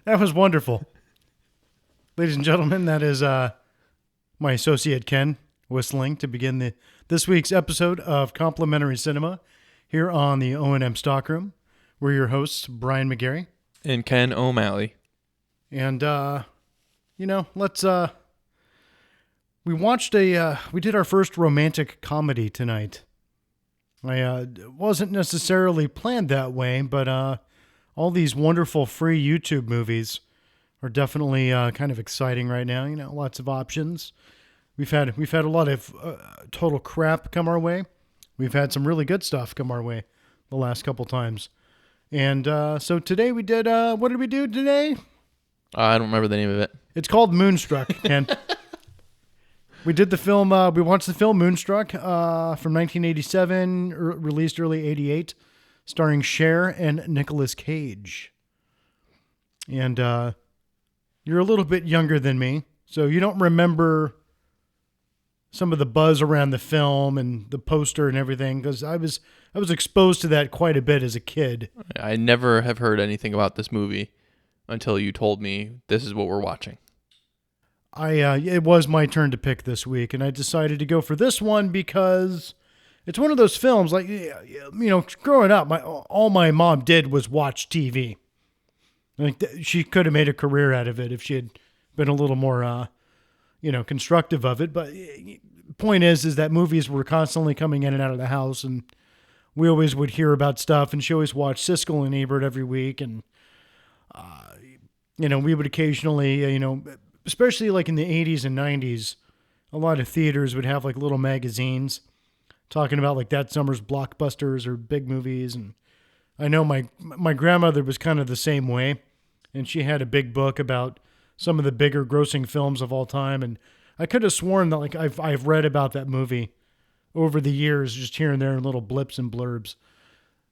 That was wonderful. Ladies and gentlemen, that is my associate Ken whistling to begin this week's episode of Complimentary Cinema here on the O&M Stockroom. We're your hosts, Brian McGarry. And Ken O'Malley. And, let's... we did our first romantic comedy tonight. Wasn't necessarily planned that way, but all these wonderful free YouTube movies are definitely kind of exciting right now. You know, lots of options. We've had a lot of total crap come our way. We've had some really good stuff come our way the last couple times. And so today we did, what did we do today? I don't remember the name of it. It's called Moonstruck, Ken. We did the film, we watched the film Moonstruck from 1987, released early 88, starring Cher and Nicolas Cage. And you're a little bit younger than me, so you don't remember some of the buzz around the film and the poster and everything, because I was exposed to that quite a bit as a kid. I never have heard anything about this movie until you told me this is what we're watching. It was my turn to pick this week, and I decided to go for this one because it's one of those films, like, you know, growing up, all my mom did was watch TV. Like, she could have made a career out of it if she had been a little more, constructive of it. But point is that movies were constantly coming in and out of the house, and we always would hear about stuff, and she always watched Siskel and Ebert every week, and, we would occasionally, especially like in the 80s and 90s, a lot of theaters would have like little magazines talking about like that summer's blockbusters or big movies. And I know my grandmother was kind of the same way, and she had a big book about some of the bigger grossing films of all time. And I could have sworn that like I've read about that movie over the years, just here and there in little blips and blurbs.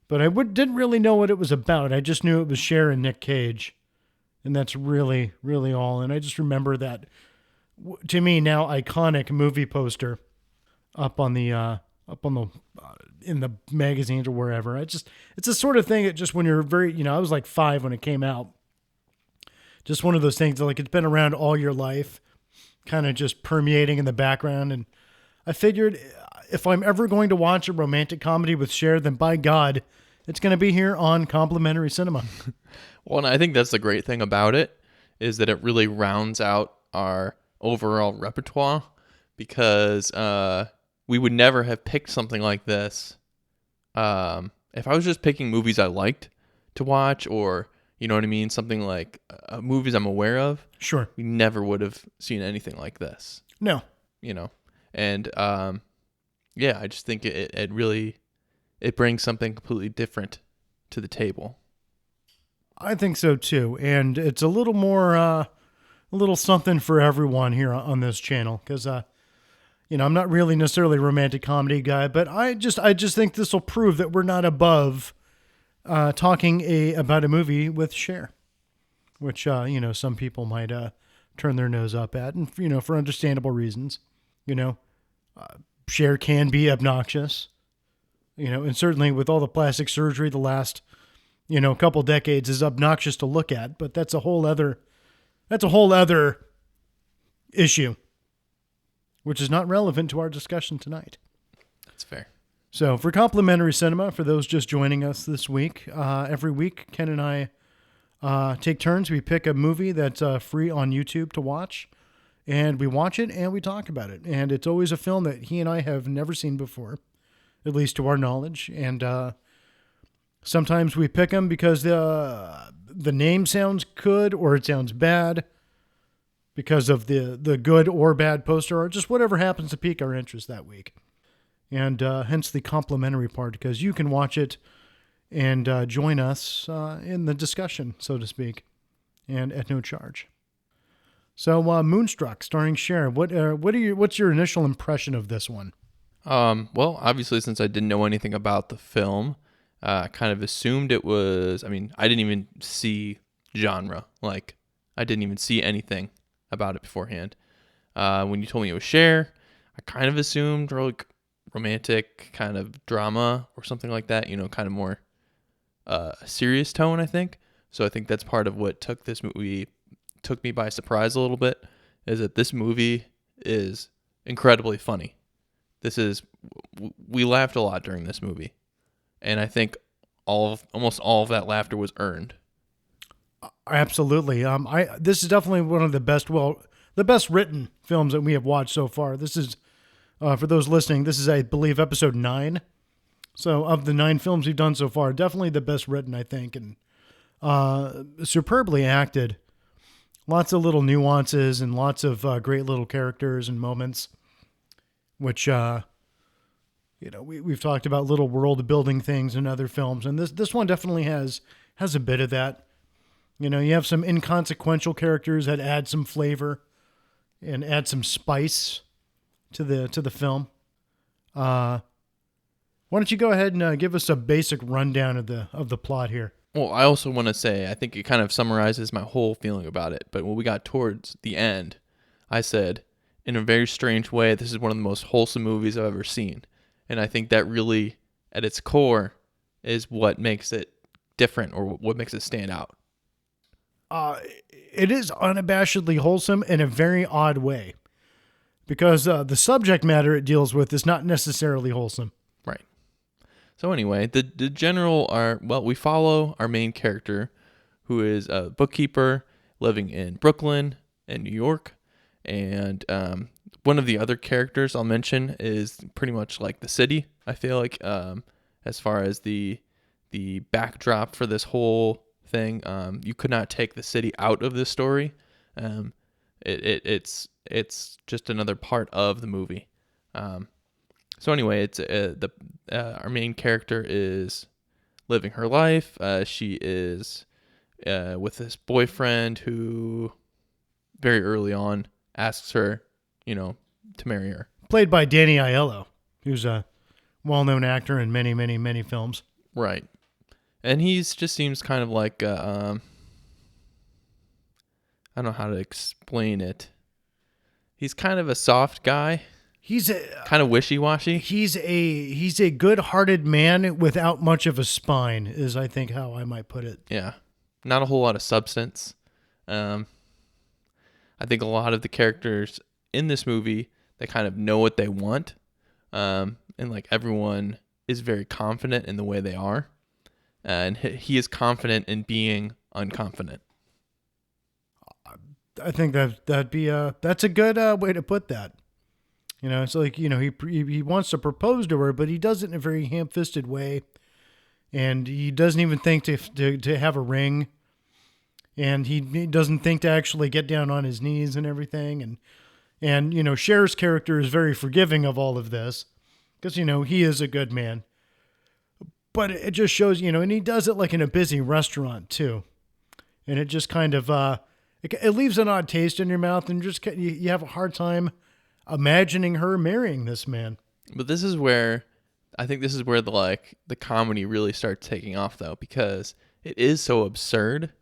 But I didn't really know what it was about. I just knew it was Cher and Nick Cage. And that's really, really all. And I just remember that, to me now, iconic movie poster up on the in the magazines or wherever. It's the sort of thing that just when you're very, I was like 5 when it came out. Just one of those things that like it's been around all your life, kind of just permeating in the background. And I figured if I'm ever going to watch a romantic comedy with Cher, then by God, it's going to be here on Complimentary Cinema. Well, and I think that's the great thing about it, is that it really rounds out our overall repertoire, because we would never have picked something like this if I was just picking movies I liked to watch, or, you know what I mean, something like movies I'm aware of. Sure. We never would have seen anything like this. No. And I just think it really, it brings something completely different to the table. I think so too, and it's a little more, a little something for everyone here on this channel, because, I'm not really necessarily a romantic comedy guy, but I just think this will prove that we're not above talking about a movie with Cher, which some people might turn their nose up at, and for understandable reasons. Cher can be obnoxious, and certainly with all the plastic surgery the last couple decades is obnoxious to look at, but that's a whole other issue, which is not relevant to our discussion tonight. That's fair. So for Complimentary Cinema, for those just joining us this week, every week Ken and I take turns. We pick a movie that's free on YouTube to watch, and we watch it and we talk about it. And it's always a film that he and I have never seen before, at least to our knowledge. And sometimes we pick them because the name sounds good or it sounds bad because of the good or bad poster, or just whatever happens to pique our interest that week. And hence the complimentary part, because you can watch it and join us in the discussion, so to speak, and at no charge. So Moonstruck, starring Cher. What's your initial impression of this one? Well, obviously, since I didn't know anything about the film, kind of assumed it was, I didn't even see genre. Like, I didn't even see anything about it beforehand. When you told me it was Cher, I kind of assumed like romantic kind of drama or something like that, kind of more serious tone, I think. So I think that's part of what took me by surprise a little bit, is that this movie is incredibly funny. We laughed a lot during this movie, and I think almost all of that laughter was earned. Absolutely. This is definitely one of the best written films that we have watched so far. This is, for those listening, this is, I believe, episode 9. So of the 9 films we've done so far, definitely the best written, I think, and superbly acted. Lots of little nuances and lots of great little characters and moments, which, we've talked about little world building things in other films, and this one definitely has a bit of that. You have some inconsequential characters that add some flavor and add some spice to the film. Why don't you go ahead and give us a basic rundown of the plot here? Well, I also want to say, I think it kind of summarizes my whole feeling about it. But when we got towards the end, I said, in a very strange way, this is one of the most wholesome movies I've ever seen. And I think that really, at its core, is what makes it different, or what makes it stand out. It is unabashedly wholesome in a very odd way, because the subject matter it deals with is not necessarily wholesome. Right. So anyway, we follow our main character, who is a bookkeeper living in Brooklyn and New York. And one of the other characters I'll mention is pretty much like the city, I feel like, as far as the backdrop for this whole thing. You could not take the city out of this story. It's just another part of the movie. So anyway, it's our main character is living her life. She is with this boyfriend who very early on asks her, to marry her. Played by Danny Aiello, who's a well-known actor in many, many, many films. Right. And just seems kind of like, I don't know how to explain it. He's kind of a soft guy. He's kind of wishy-washy. He's a good-hearted man without much of a spine, is I think how I might put it. Yeah. Not a whole lot of substance. I think a lot of the characters in this movie, they kind of know what they want. And like everyone is very confident in the way they are. And he is confident in being unconfident. I think that's a good way to put that. It's like, he wants to propose to her, but he does it in a very ham-fisted way. And he doesn't even think to have a ring. And he doesn't think to actually get down on his knees and everything. And Cher's character is very forgiving of all of this because, he is a good man. But it just shows, and he does it like in a busy restaurant too. And it just kind of, it leaves an odd taste in your mouth, and just you have a hard time imagining her marrying this man. But this is where the comedy really starts taking off, though, because it is so absurd.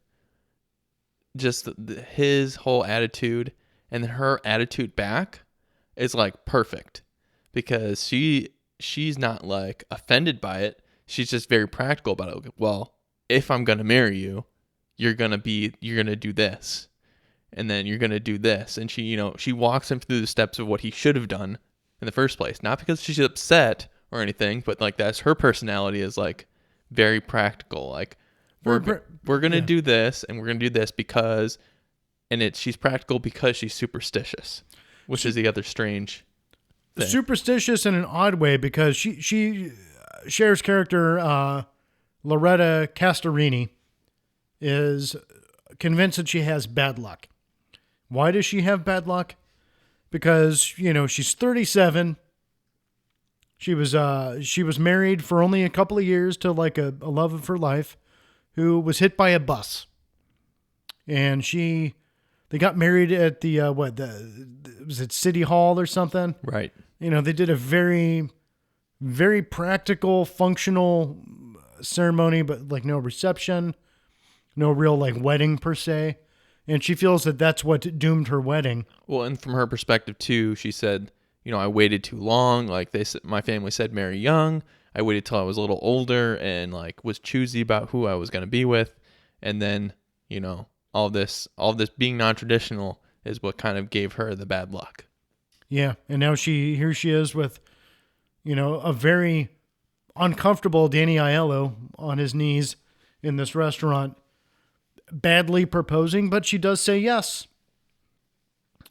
Just his whole attitude and then her attitude back is like perfect, because she's not like offended by it. She's just very practical about it. Well, if I'm going to marry you, you're going to do this. And then you're going to do this. And she walks him through the steps of what he should have done in the first place. Not because she's upset or anything, but like that's her personality is like very practical. Like we're going to do this, and we're going to do this because, and she's practical because she's superstitious, which is the other strange thing. Superstitious in an odd way, because she Cher's character, Loretta Castorini, is convinced that she has bad luck. Why does she have bad luck? Because, she's 37. She was married for only a couple of years to like a love of her life who was hit by a bus. And they got married at was it City Hall or something? Right. They did a very, very practical, functional ceremony, but like no reception, no real like wedding per se. And she feels that that's what doomed her wedding. Well, and from her perspective too, she said, I waited too long. Like my family said, marry young. I waited till I was a little older and like was choosy about who I was going to be with. And then, all this being non-traditional is what kind of gave her the bad luck. Yeah, and now here she is with, a very uncomfortable Danny Aiello on his knees in this restaurant, badly proposing, but she does say yes.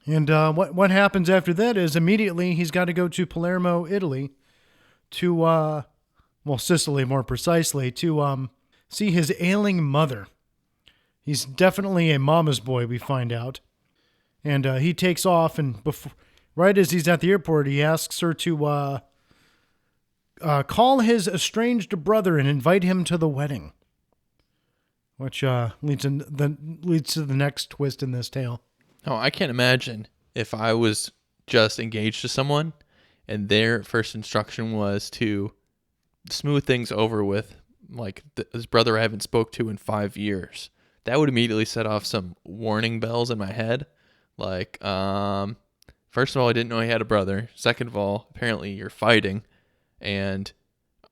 And what happens after that is immediately he's got to go to Palermo, Italy, to Sicily more precisely, to see his ailing mother. He's definitely a mama's boy, we find out. And he takes off, and right as he's at the airport, he asks her to call his estranged brother and invite him to the wedding, which leads to the next twist in this tale. Oh, I can't imagine if I was just engaged to someone and their first instruction was to smooth things over with like this brother I haven't spoke to in 5 years. That would immediately set off some warning bells in my head. Like, first of all, I didn't know he had a brother. Second of all, apparently you're fighting and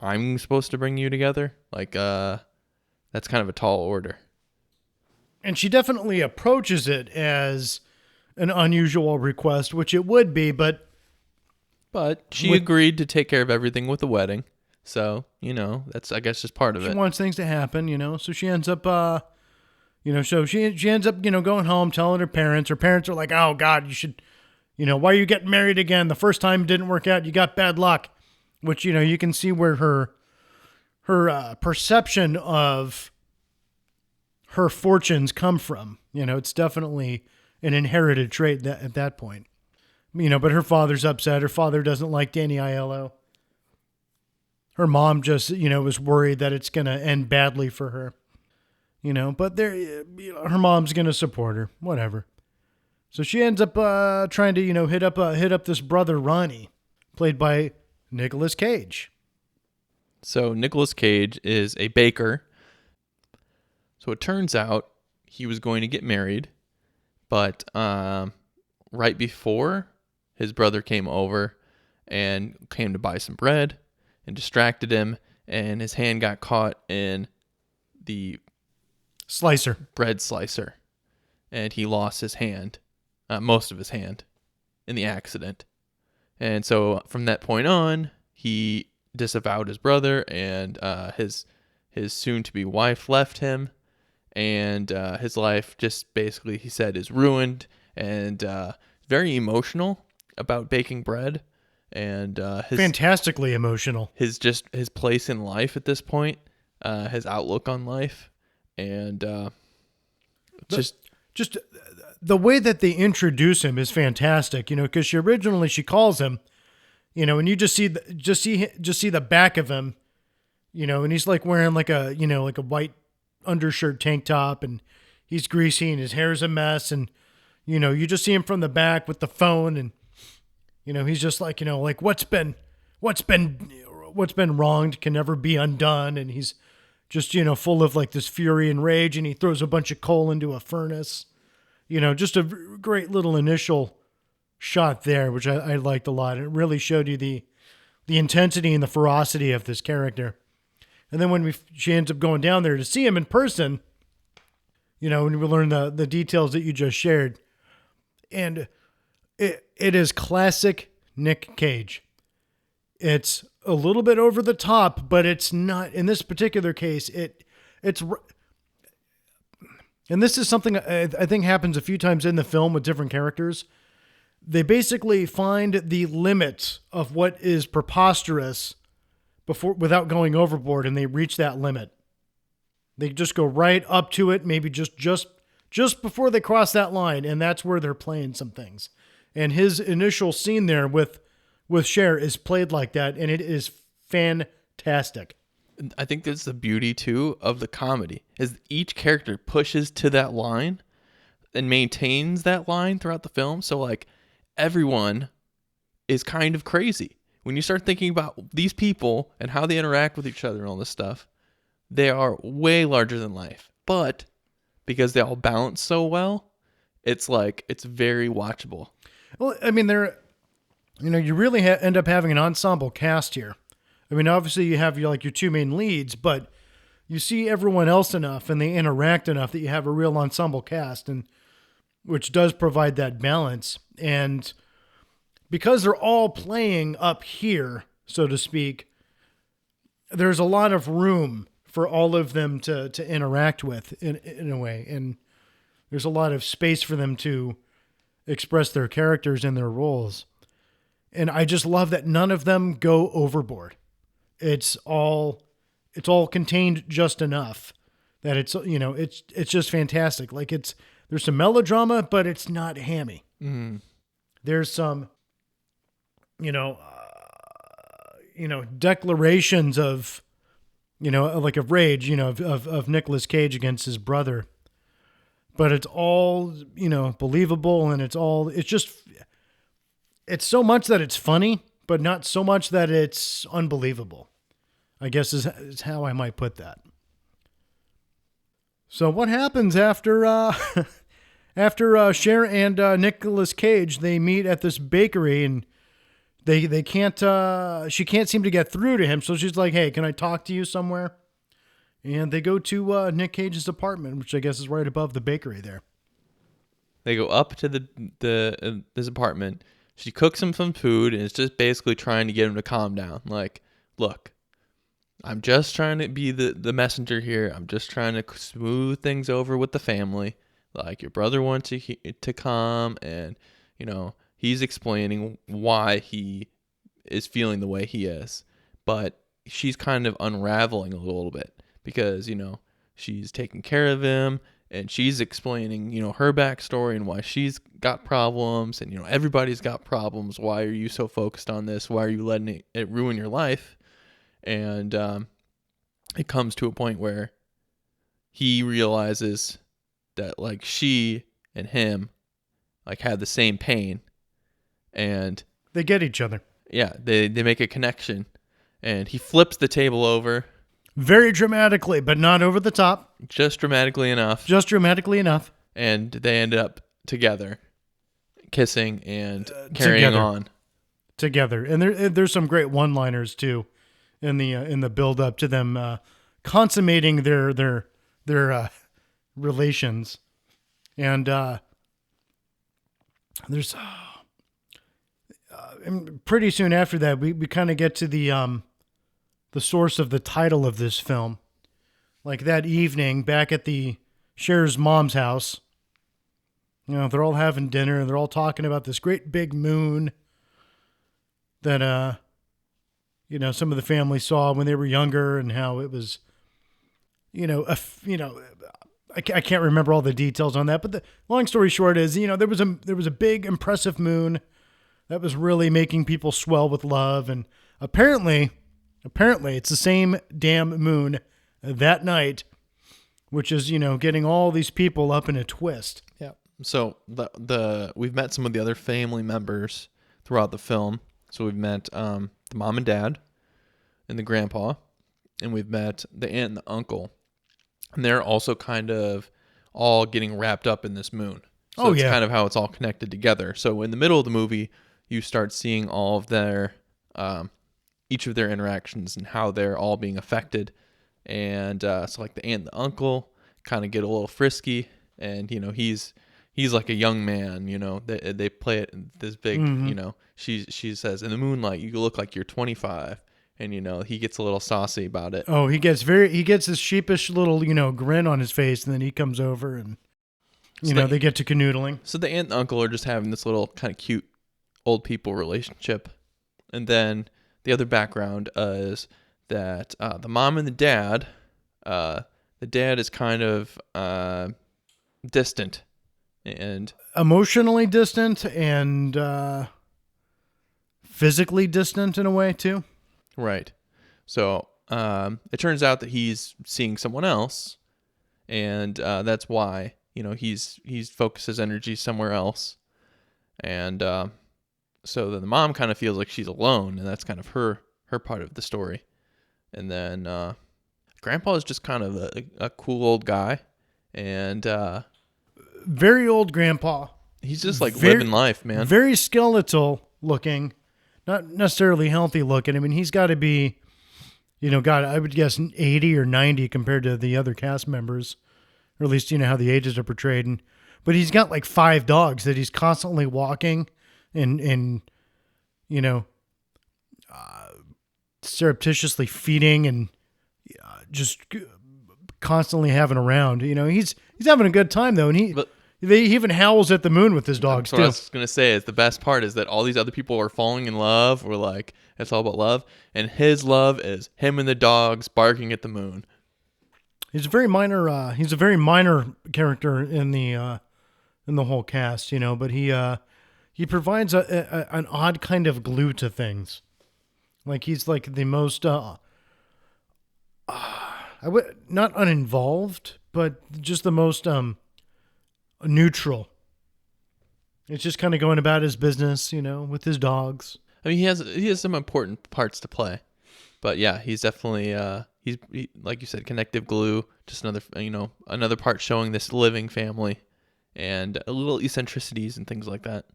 I'm supposed to bring you together. Like, that's kind of a tall order. And she definitely approaches it as an unusual request, which it would be, but she agreed to take care of everything with the wedding. So, that's, I guess, just part of it. She wants things to happen, so she ends up, she ends up, going home, telling her parents. Her parents are like, oh, God, you should, why are you getting married again? The first time didn't work out. You got bad luck, which, you can see where her perception of her fortunes come from. It's definitely an inherited trait at that point. But her father's upset. Her father doesn't like Danny Aiello. Her mom just, was worried that it's going to end badly for her. But her mom's going to support her, whatever. So she ends up trying to, hit up this brother, Ronnie, played by Nicolas Cage. So Nicolas Cage is a baker. So it turns out he was going to get married, but right before his brother came over and came to buy some bread and distracted him, and his hand got caught in the bread slicer, and he lost his hand, most of his hand, in the accident. And so from that point on, he disavowed his brother, and his soon-to-be wife left him. And his life just basically, he said, is ruined, and very emotional about baking bread, and fantastically emotional. His place in life at this point, his outlook on life, and just the way that they introduce him is fantastic. Because she calls him, and you just see the back of him, and he's like wearing like a white undershirt tank top, and he's greasy and his hair's a mess, and you just see him from the back with the phone, and he's just like like what's been wronged can never be undone, and he's just full of like this fury and rage, and he throws a bunch of coal into a furnace. Just a great little initial shot there, which I liked a lot. It really showed you the intensity and the ferocity of this character. And then when she ends up going down there to see him in person, and we learn the details that you just shared. And it is classic Nick Cage. It's a little bit over the top, but it's not, in this particular case, it's, and this is something I think happens a few times in the film with different characters. They basically find the limits of what is preposterous without going overboard, and they reach that limit. They just go right up to it, maybe just before they cross that line, and that's where they're playing some things. And his initial scene there with Cher is played like that, and it is fantastic. I think that's the beauty too of the comedy, is each character pushes to that line and maintains that line throughout the film. So like everyone is kind of crazy. When you start thinking about these people and how they interact with each other and all this stuff, they are way larger than life. But because they all balance so well, it's very watchable. Well, I mean, you really end up having an ensemble cast here. I mean, obviously you have your two main leads, but you see everyone else enough and they interact enough that you have a real ensemble cast, and which does provide that balance. And because they're all playing up here, so to speak, there's a lot of room for all of them to interact with in a way. And there's a lot of space for them to express their characters and their roles. And I just love that none of them go overboard. It's all contained just enough that it's just fantastic. Like there's some melodrama, but it's not hammy. Mm. There's some, declarations of, like of rage, of Nicolas Cage against his brother, but it's all, believable. And it's so much that it's funny, but not so much that it's unbelievable, I guess is how I might put that. So what happens after Cher and Nicolas Cage, they meet at this bakery, and they can't, she can't seem to get through to him. So she's like, hey, can I talk to you somewhere? And they go to Nick Cage's apartment, which I guess is right above the bakery there. They go up to this apartment. She cooks him some food, and it's just basically trying to get him to calm down. Like, look, I'm just trying to be the messenger here. I'm just trying to smooth things over with the family. Like, your brother wants to come, and, he's explaining why he is feeling the way he is. But she's kind of unraveling a little bit because, she's taking care of him, and she's explaining, her backstory and why she's got problems, and, everybody's got problems. Why are you so focused on this? Why are you letting it ruin your life? And it comes to a point where he realizes that, like, she and him, like, had the same pain, and they get each other. Yeah, they make a connection, and he flips the table over. Very dramatically, but not over the top. Just dramatically enough. And they end up together, kissing and carrying on. Together. And there's some great one-liners, too, in the build-up to them consummating their relations. And there's... and pretty soon after that, we kind of get to the source of the title of this film. Like that evening back at the Cher's mom's house, they're all having dinner and they're all talking about this great big moon that, some of the family saw when they were younger, and how it was, I can't remember all the details on that, but the long story short is, there was a big impressive moon that was really making people swell with love. And apparently it's the same damn moon that night, which is, getting all these people up in a twist. Yeah. So we've met some of the other family members throughout the film. So we've met the mom and dad and the grandpa, and we've met the aunt and the uncle. And they're also kind of all getting wrapped up in this moon. So it's kind of how it's all connected together. So in the middle of the movie, you start seeing all of their, each of their interactions and how they're all being affected. And so like the aunt and the uncle kind of get a little frisky, and, he's like a young man, they play it this big, she says, in the moonlight, you look like you're 25. And, he gets a little saucy about it. Oh, he gets this sheepish little, grin on his face, and then he comes over and, they get to canoodling. So the aunt and uncle are just having this little kind of cute old people relationship. And then the other background is that the mom and the dad is kind of distant and emotionally distant and physically distant in a way too. Right. So it turns out that he's seeing someone else, and that's why he's focused his energy somewhere else. And so then the mom kind of feels like she's alone, and that's kind of her part of the story. And then Grandpa is just kind of a cool old guy, and very old Grandpa. He's just like living life, man. Very skeletal looking, not necessarily healthy looking. I mean, he's got to be, God, I would guess 80 or 90 compared to the other cast members, or at least, how the ages are portrayed. But he's got like 5 dogs that he's constantly walking and you know, surreptitiously feeding and just constantly having around. He's having a good time though, and he even howls at the moon with his dogs too. too. What I was gonna say is the best part is that all these other people are falling in love, or like it's all about love, and his love is him and the dogs barking at the moon. He's a very minor. He's a very minor character in the whole cast, but he provides an odd kind of glue to things. Like he's like the most not uninvolved, but just the most neutral. It's just kind of going about his business, with his dogs. I mean, he has some important parts to play, but yeah, he's definitely he's like you said, connective glue. Just another part showing this living family, and a little eccentricities and things like that.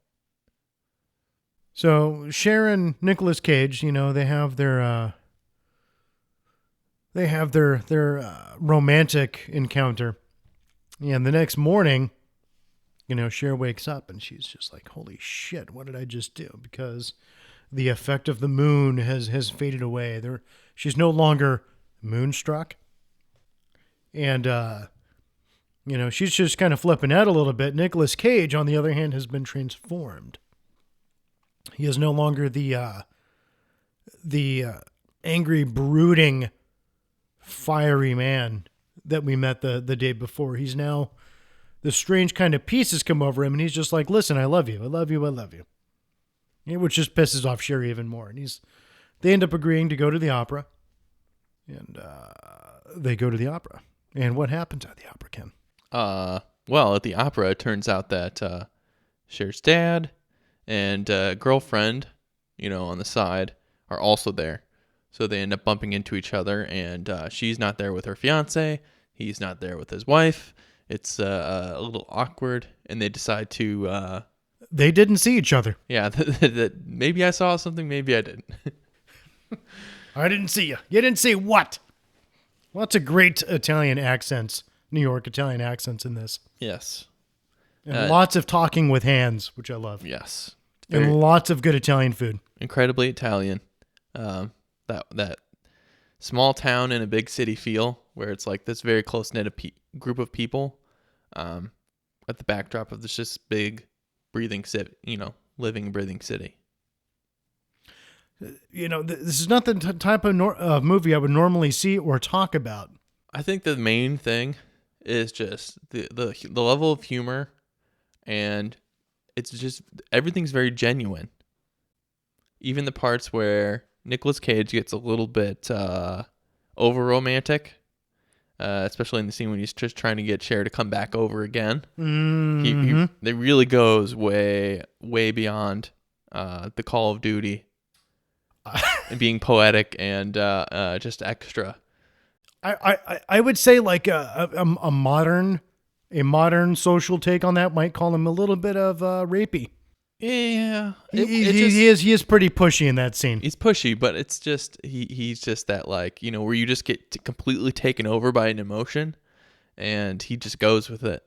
So Cher and Nicolas Cage, they have their romantic encounter, and the next morning, Cher wakes up and she's just like, "Holy shit, what did I just do?" Because the effect of the moon has faded away. She's no longer moonstruck, and she's just kind of flipping out a little bit. Nicolas Cage, on the other hand, has been transformed. He is no longer the angry, brooding, fiery man that we met the day before. He's now the strange kind of peace has come over him, and he's just like, "Listen, I love you, I love you, I love you," which just pisses off Sherry even more. And they end up agreeing to go to the opera, and they go to the opera. And what happens at the opera, Ken? Well, at the opera, it turns out that Cher's dad and girlfriend, on the side, are also there. So they end up bumping into each other, and she's not there with her fiance. He's not there with his wife. It's a little awkward, and they decide to... they didn't see each other. Yeah, that maybe I saw something, maybe I didn't. I didn't see you. You didn't see what? Lots of great Italian accents, New York Italian accents in this. Yes. And lots of talking with hands, which I love. Yes. And lots of good Italian food. Incredibly Italian. That small town in a big city feel, where it's like this very close-knit group of people at the backdrop of this just big breathing city, living and breathing city. This is not the type of movie I would normally see or talk about. I think the main thing is just the level of humor, and it's just everything's very genuine. Even the parts where Nicolas Cage gets a little bit over romantic, especially in the scene when he's just trying to get Cher to come back over again. Mm-hmm. It really goes way, way beyond the Call of Duty and being poetic and just extra. I would say like a modern social take on that might call him a little bit of rapey. Yeah, he is pretty pushy in that scene. He's pushy, but it's just he's just that, like, where you just get completely taken over by an emotion, and he just goes with it.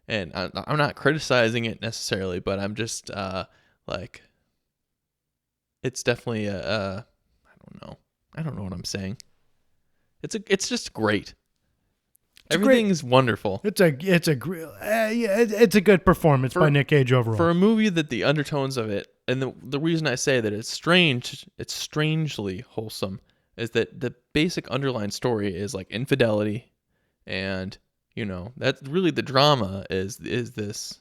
And I'm not criticizing it necessarily, but I'm just like, it's definitely I don't know what I'm saying. It's just great. Everything's wonderful. It's a good performance by Nick Cage overall. For a movie that the undertones of it, and the reason I say that it's strangely wholesome, is that the basic underlying story is like infidelity, and that's really the drama is this,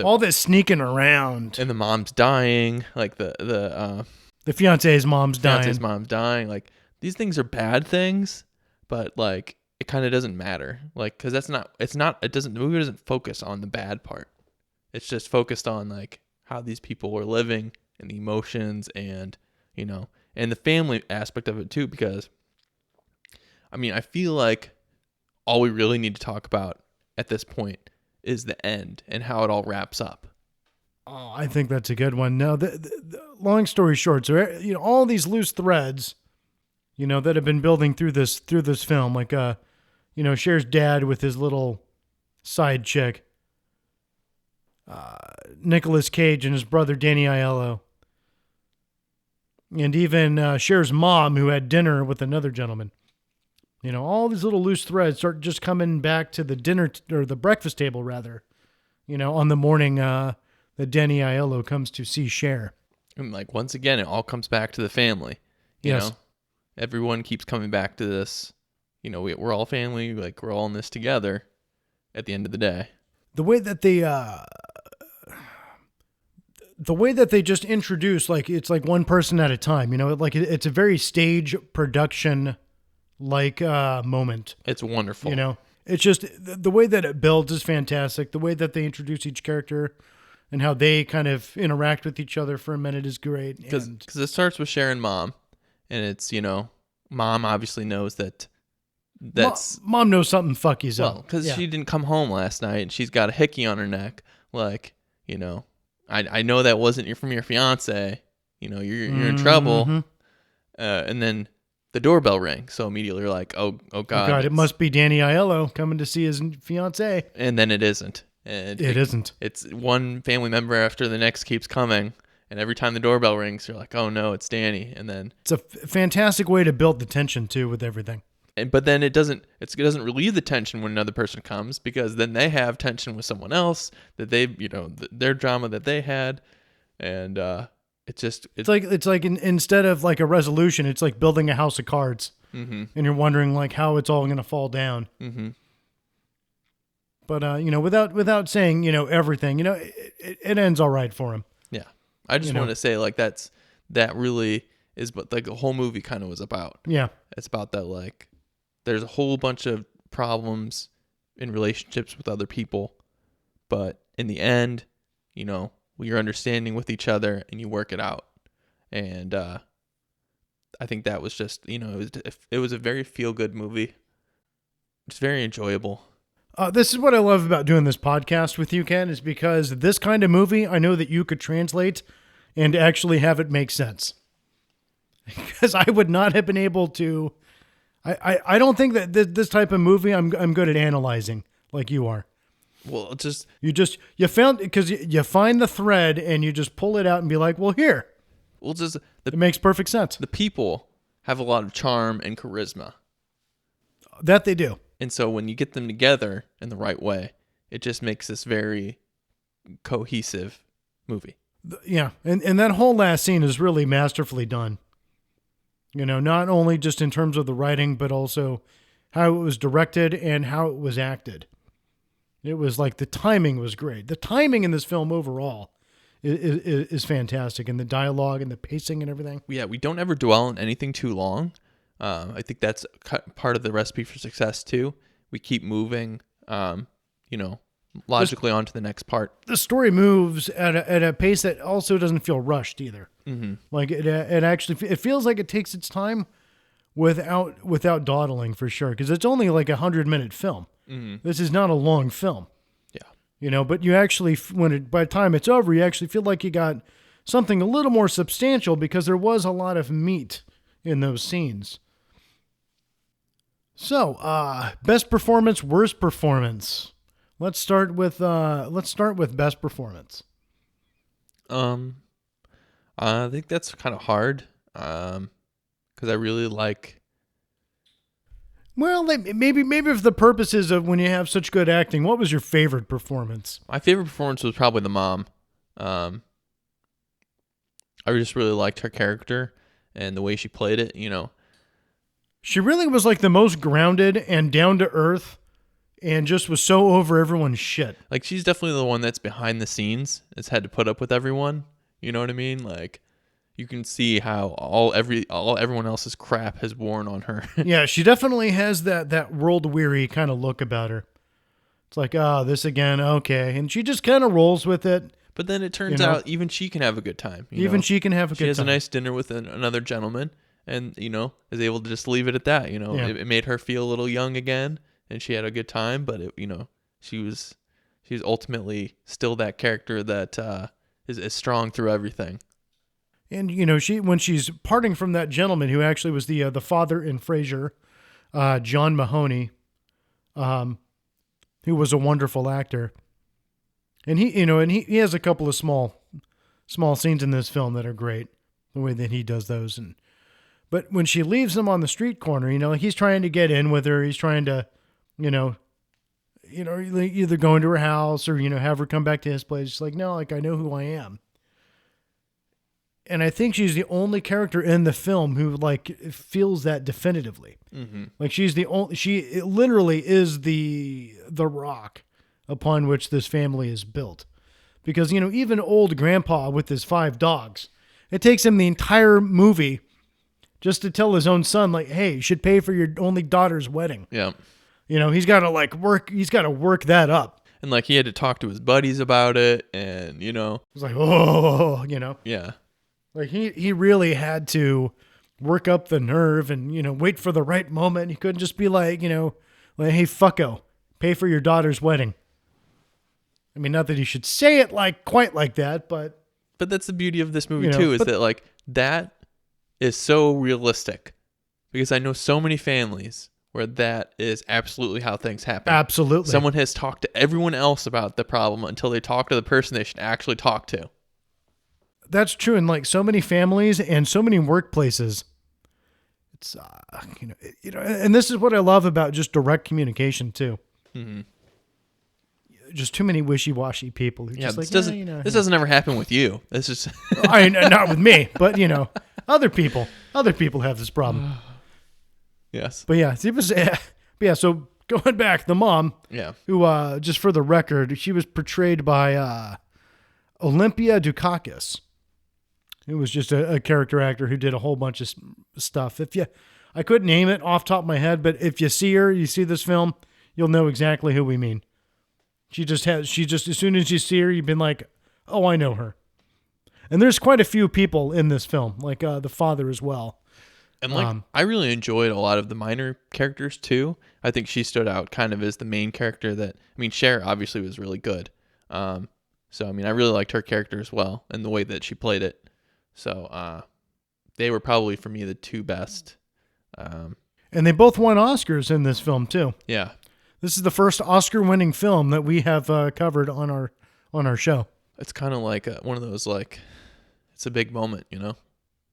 all this sneaking around, and the mom's dying, like the fiance's mom's dying. Like, these things are bad things, but like, it kind of doesn't matter, like, because the movie doesn't focus on the bad part. It's just focused on like how these people are living and the emotions, and and the family aspect of it too, because I feel like all we really need to talk about at this point is the end and how it all wraps up. Oh, I think that's a good one. Now, the long story short, so all these loose threads, that have been building through this film. Like, Cher's dad with his little side chick, Nicolas Cage and his brother Danny Aiello, and even Cher's mom who had dinner with another gentleman. All these little loose threads start just coming back to the dinner or the breakfast table rather. On the morning that Danny Aiello comes to see Cher. And like once again, it all comes back to the family. You Yes. know, everyone keeps coming back to this. We're all family. Like we're all in this together. At the end of the day, The way that they just introduce, like it's like one person at a time. Like it's a very stage production like moment. it's wonderful. It's just the way that it builds is fantastic. The way that they introduce each character and how they kind of interact with each other for a minute is great. Because it starts with Cher and Mom, and it's Mom obviously knows that's Mom knows something fucky's up. because she didn't come home last night and she's got a hickey on her neck. Like I know that wasn't from your fiance. You're in trouble. And then the doorbell rings, so immediately you're like, oh God, it must be Danny Aiello coming to see his fiance. And then it isn't. And It isn't. It's one family member after the next keeps coming, and every time the doorbell rings, you're like, oh no, it's Danny. And then It's a fantastic way to build the tension too with everything. but then it doesn't relieve the tension when another person comes, because then they have tension with someone else that they their drama that they had, and It's like instead of like a resolution, it's like building a house of cards, and you're wondering like how it's all going to fall down. Mm-hmm. But without saying everything, it ends all right for him. Yeah, I just want to say like that really is what like the whole movie kind of was about. Yeah, It's about that like there's a whole bunch of problems in relationships with other people, but in the end, you're understanding with each other and you work it out. And I think that was just it was a very feel good movie. It's very enjoyable. this is what I love about doing this podcast with you, Ken, is because this kind of movie I know that you could translate and actually have it make sense. Because I would not have been able to. I don't think that this type of movie I'm good at analyzing like you are. Well, just You found because you find the thread and you just pull it out and be like, well, here. It makes perfect sense. the people have a lot of charm and charisma. That they do. And so when you get them together in the right way, it just makes this very cohesive movie. Yeah, and that whole last scene is really masterfully done. Not only just in terms of the writing, but also how it was directed and how it was acted. It was like the timing was great. The timing in this film overall is fantastic, and the dialogue and the pacing and everything. Yeah, we don't ever dwell on anything too long. I think that's part of the recipe for success too. We keep moving, logically on to the next part. The story moves at a pace that also doesn't feel rushed either. Mm-hmm. Like it actually it feels like it takes its time without dawdling for sure, because it's only like 100-minute film. Mm-hmm. This is not a long film. Yeah, but you actually by the time it's over, you actually feel like you got something a little more substantial because there was a lot of meat in those scenes. So, best performance, worst performance. Let's start with best performance. I think that's kind of hard, because I really like. Well, maybe for the purposes of when you have such good acting, what was your favorite performance? My favorite performance was probably the mom. I just really liked her character and the way she played it. She really was like the most grounded and down to earth, and just was so over everyone's shit. Like she's definitely the one that's behind the scenes, has had to put up with everyone. You know what I mean? Like you can see how everyone else's crap has worn on her. Yeah, she definitely has that world weary kind of look about her. It's like, this again, okay, and she just kind of rolls with it. But then it turns out even she can have a good time. She can have a good time. She has a nice dinner with another gentleman, and is able to just leave it at that. Yeah. It made her feel a little young again, and she had a good time. But she was ultimately still that character that is strong through everything. And when she's parting from that gentleman who actually was the father in Frasier, John Mahoney, who was a wonderful actor, and he has a couple of small scenes in this film that are great, the way that he does those. But when she leaves him on the street corner, he's trying to get in with her. He's trying to, either go into her house or have her come back to his place. She's like, no, like I know who I am. And I think she's the only character in the film who like feels that definitively. Mm-hmm. Like she's the only, it literally is the rock upon which this family is built. Because, even old grandpa with his 5 dogs, it takes him the entire movie just to tell his own son, like, hey, you should pay for your only daughter's wedding. Yeah. He's got to he's got to work that up. And like he had to talk to his buddies about it and, It's like, oh, Yeah. Like he really had to work up the nerve and, wait for the right moment. He couldn't just be like, hey, fucko, pay for your daughter's wedding. I mean, not that he should say it quite like that, but that's the beauty of this movie too, is that like that is so realistic, because I know so many families where that is absolutely how things happen. Absolutely. Someone has talked to everyone else about the problem until they talk to the person they should actually talk to. That's true in like so many families and so many workplaces. It's and this is what I love about just direct communication too. Mm-hmm. Just too many wishy-washy people who just this doesn't ever happen with you. This is not with me, but other people have this problem. Yes. But yeah, so going back, the mom, who just for the record, she was portrayed by Olympia Dukakis. It was just a character actor who did a whole bunch of stuff. I couldn't name it off the top of my head, but if you see this film, you'll know exactly who we mean. She just as soon as you see her, you've been like, oh, I know her. And there's quite a few people in this film, like the father as well. And I really enjoyed a lot of the minor characters too. I think she stood out kind of as the main character Cher obviously was really good. So, I really liked her character as well and the way that she played it. So, they were probably for me the 2 best. And they both won Oscars in this film too. Yeah. This is the first Oscar-winning film that we have covered on our show. It's kind of like one of those, like, it's a big moment,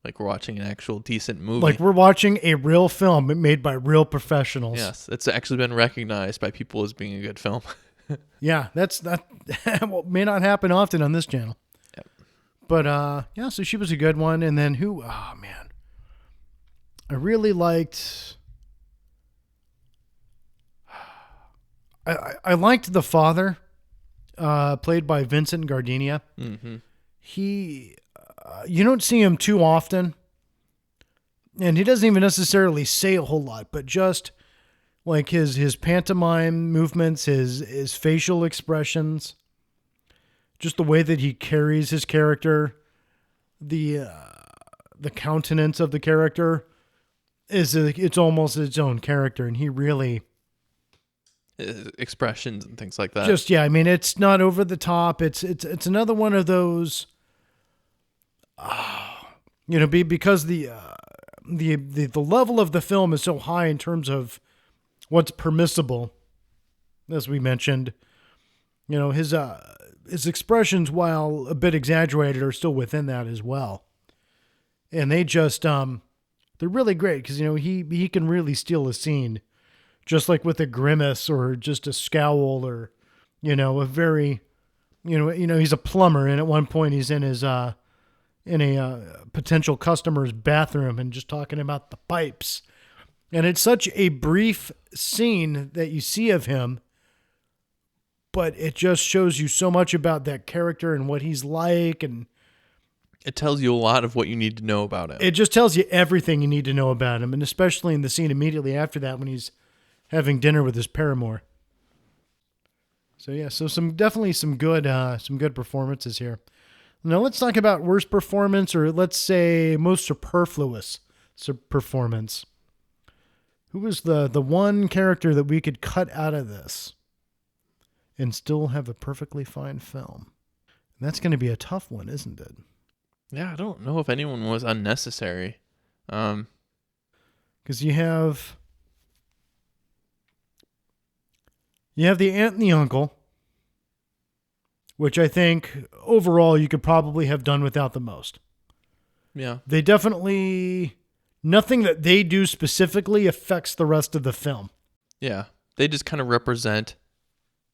Like we're watching an actual decent movie. Like we're watching a real film made by real professionals. Yes, it's actually been recognized by people as being a good film. Yeah, that may not happen often on this channel. Yep. But so she was a good one. And then I really liked. I liked the father, played by Vincent Gardenia. Mm-hmm. He, you don't see him too often, and he doesn't even necessarily say a whole lot, but just like his pantomime movements, his facial expressions, just the way that he carries his character, the countenance of the character it's almost its own character, and he really. Expressions and things like that. It's not over the top. It's another one of those, because the level of the film is so high in terms of what's permissible, as we mentioned. His expressions, while a bit exaggerated, are still within that as well, and they just they're really great because he can really steal a scene. Just like with a grimace or just a scowl or, a very, he's a plumber, and at one point he's in his in a potential customer's bathroom and just talking about the pipes, and it's such a brief scene that you see of him, but it just shows you so much about that character and what he's like, and it tells you a lot of what you need to know about him. It just tells you everything you need to know about him, and especially in the scene immediately after that when he's having dinner with his paramour. So definitely some good performances here. Now let's talk about worst performance, or let's say most superfluous performance. Who was the one character that we could cut out of this and still have a perfectly fine film? And that's going to be a tough one, isn't it? Yeah, I don't know if anyone was unnecessary. Because you have the aunt and the uncle, which I think overall you could probably have done without the most. Yeah. They definitely, nothing that they do specifically affects the rest of the film. Yeah. They just kind of represent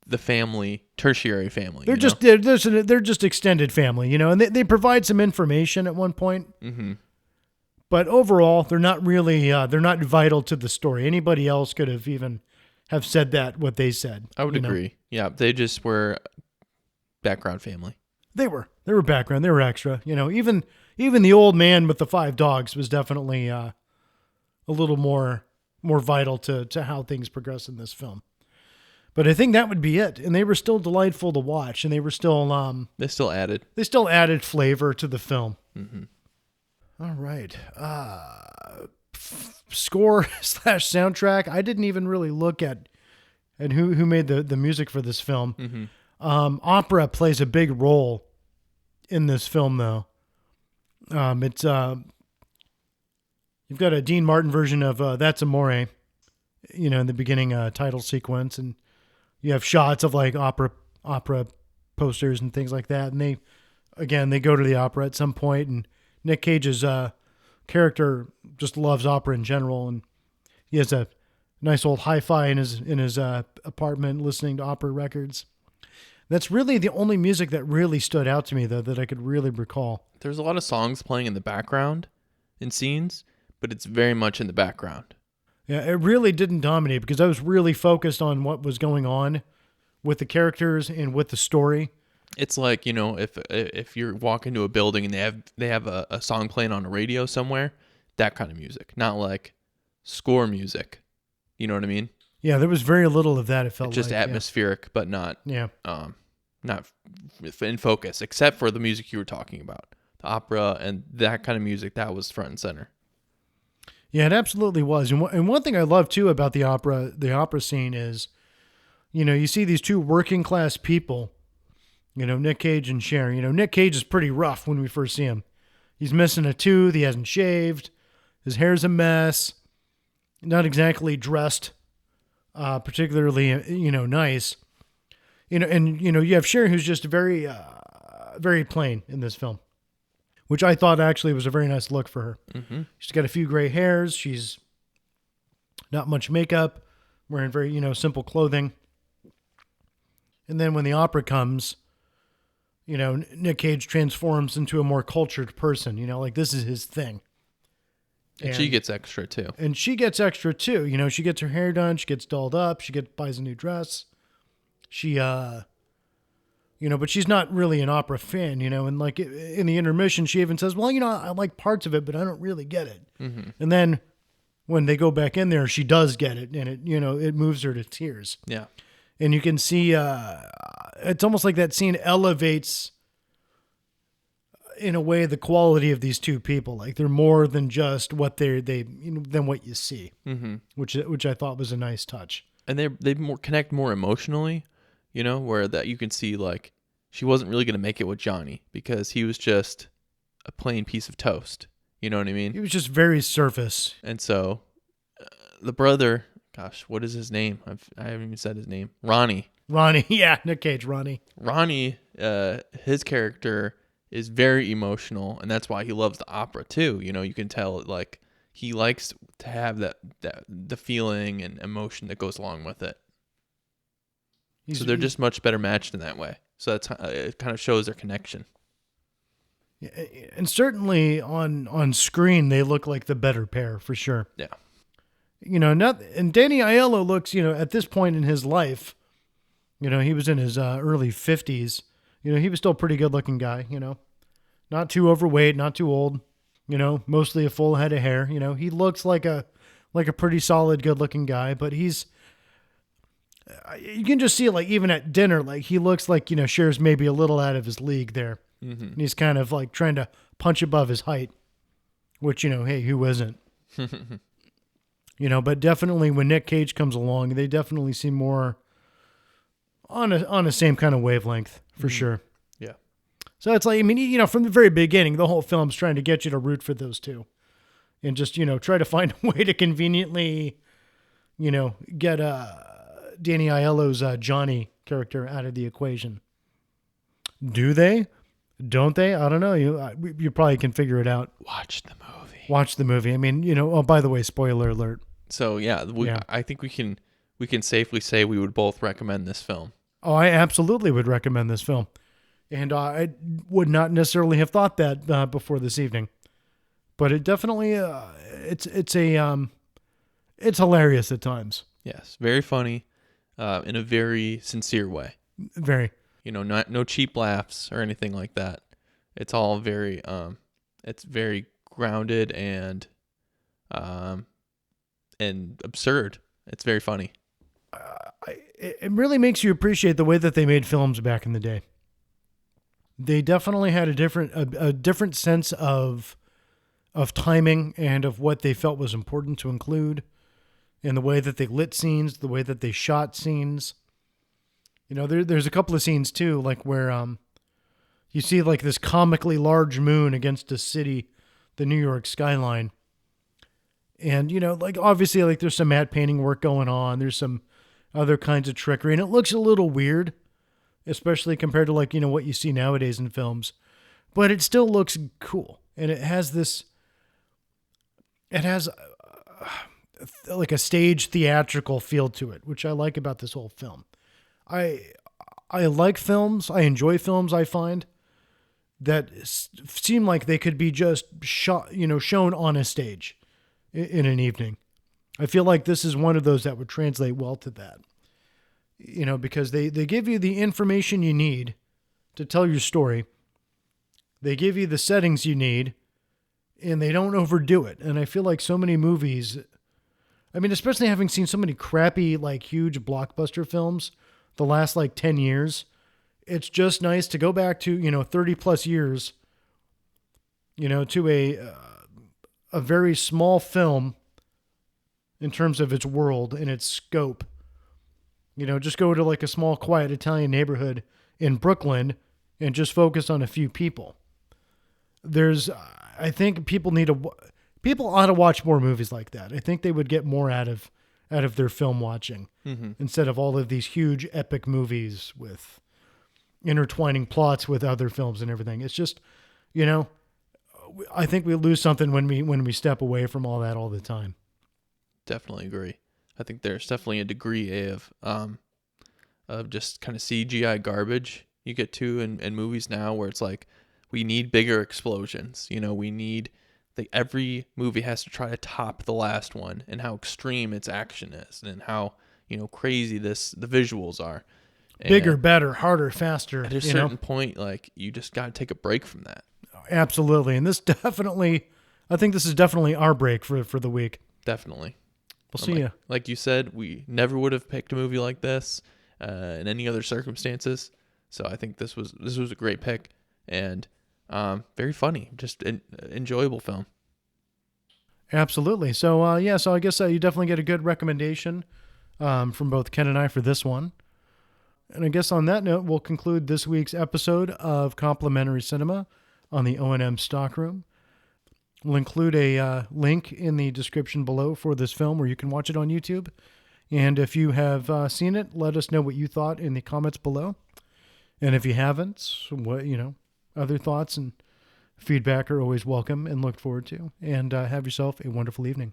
the family, tertiary family. They're they're just extended family, and they provide some information at one point. Mm-hmm. But overall, they're not really they're not vital to the story. Anybody else could have even have said what they said. I would agree. Yeah, they just were background family. They were background. They were extra. Even the old man with the 5 dogs was definitely a little more vital to how things progress in this film. But I think that would be it. And they were still delightful to watch, and they were still they still added flavor to the film. Mm-hmm. All right. Score / soundtrack. I didn't even really look at who made the music for this film. Mm-hmm. Opera plays a big role in this film, though. It's you've got a Dean Martin version of "That's Amore," in the beginning title sequence, and you have shots of like opera posters and things like that. And they go to the opera at some point, and Nick Cage's character just loves opera in general, and he has a nice old hi-fi in his apartment listening to opera records. That's really the only music that really stood out to me, though, that I could really recall. There's a lot of songs playing in the background in scenes, but it's very much in the background. Yeah, it really didn't dominate because I was really focused on what was going on with the characters and with the story. It's like, if you walk into a building and they have a song playing on a radio somewhere, that kind of music, not like score music. You know what I mean? Yeah, there was very little of that. It felt just like atmospheric, but not not in focus, except for the music you were talking about, the opera and that kind of music. That was front and center. Yeah, it absolutely was. And one thing I love too about the opera scene is, you see these two working class people, Nick Cage and Cher. Nick Cage is pretty rough when we first see him. He's missing a tooth. He hasn't shaved. His hair's a mess. Not exactly dressed, particularly, nice. And you have Cher, who's just very, very plain in this film, which I thought actually was a very nice look for her. Mm-hmm. She's got a few gray hairs. She's not much makeup, wearing very, simple clothing. And then when the opera comes, Nick Cage transforms into a more cultured person, like this is his thing. And she gets extra too. And she gets extra too. She gets her hair done. She gets dolled up. Buys a new dress. She, but she's not really an opera fan, and like in the intermission, she even says, well, I like parts of it, but I don't really get it. Mm-hmm. And then when they go back in there, she does get it, and it moves her to tears. Yeah. And you can see, it's almost like that scene elevates in a way the quality of these two people. Like they're more than just what than what you see, mm-hmm. which I thought was a nice touch. And they connect more emotionally, where that you can see like she wasn't really going to make it with Johnny because he was just a plain piece of toast. You know what I mean? He was just very surface. And so the brother, gosh, what is his name? I haven't even said his name. Ronnie, yeah, Nick Cage, Ronnie, his character is very emotional, and that's why he loves the opera too. You can tell like he likes to have that the feeling and emotion that goes along with it. So they're just much better matched in that way. So that's it kind of shows their connection. And certainly on screen they look like the better pair for sure. Yeah. And Danny Aiello looks, at this point in his life, he was in his early 50s. He was still a pretty good looking guy, not too overweight, not too old, mostly a full head of hair. He looks like a pretty solid, good looking guy, but you can just see like even at dinner, like he looks like, Cher's maybe a little out of his league there. Mm-hmm. And he's kind of like trying to punch above his height, which, hey, who isn't? But definitely when Nick Cage comes along, they definitely seem more on a same kind of wavelength for sure. Yeah. So it's like, I mean, from the very beginning, the whole film's trying to get you to root for those two and just, try to find a way to conveniently, get Danny Aiello's Johnny character out of the equation. Do they? Don't they? I don't know. You probably can figure it out. Watch the movie. Watch the movie. I mean, oh, by the way, spoiler alert. So yeah, I think we can safely say we would both recommend this film. Oh, I absolutely would recommend this film. And I would not necessarily have thought that before this evening. But it definitely, it's hilarious at times. Yes, very funny, in a very sincere way. Very. No cheap laughs or anything like that. It's all very, it's very grounded and absurd. It's very funny. It really makes you appreciate the way that they made films back in the day. They definitely had a different sense of timing and of what they felt was important to include, in the way that they lit scenes, the way that they shot scenes. There's a couple of scenes too, like where you see like this comically large moon against a city, the New York skyline. And, like obviously like there's some matte painting work going on. There's some other kinds of trickery, and it looks a little weird, especially compared to like, what you see nowadays in films, but it still looks cool. And it has like a stage theatrical feel to it, which I like about this whole film. I like films. I enjoy films. I find that seem like they could be just shot, shown on a stage in an evening. I feel like this is one of those that would translate well to that, because they give you the information you need to tell your story. They give you the settings you need, and they don't overdo it. And I feel like so many movies, I mean, especially having seen so many crappy, like huge blockbuster films the last like 10 years, it's just nice to go back to, 30 plus years, to a very small film in terms of its world and its scope. Just go to like a small, quiet Italian neighborhood in Brooklyn and just focus on a few people. I think people ought to watch more movies like that. I think they would get more out of their film watching, instead of all of these huge epic movies with intertwining plots with other films and everything. It's just, I think we lose something when we step away from all that all the time. Definitely agree. I think there's definitely a degree of just kind of CGI garbage you get to in movies now, where it's like, we need bigger explosions. We need every movie has to try to top the last one, and how extreme its action is, and how crazy the visuals are. And bigger, better, harder, faster. At a certain point, like, you just got to take a break from that. Absolutely, and I think this is definitely our break for the week. Definitely. We'll see you. Like you said, we never would have picked a movie like this in any other circumstances. So I think this was a great pick, and very funny, just an enjoyable film. Absolutely. So so I guess you definitely get a good recommendation from both Ken and I for this one. And I guess on that note, we'll conclude this week's episode of Complimentary Cinema on the O&M Stockroom. We'll include a link in the description below for this film where you can watch it on YouTube. And if you have seen it, let us know what you thought in the comments below. And if you haven't, other thoughts and feedback are always welcome and looked forward to. And have yourself a wonderful evening.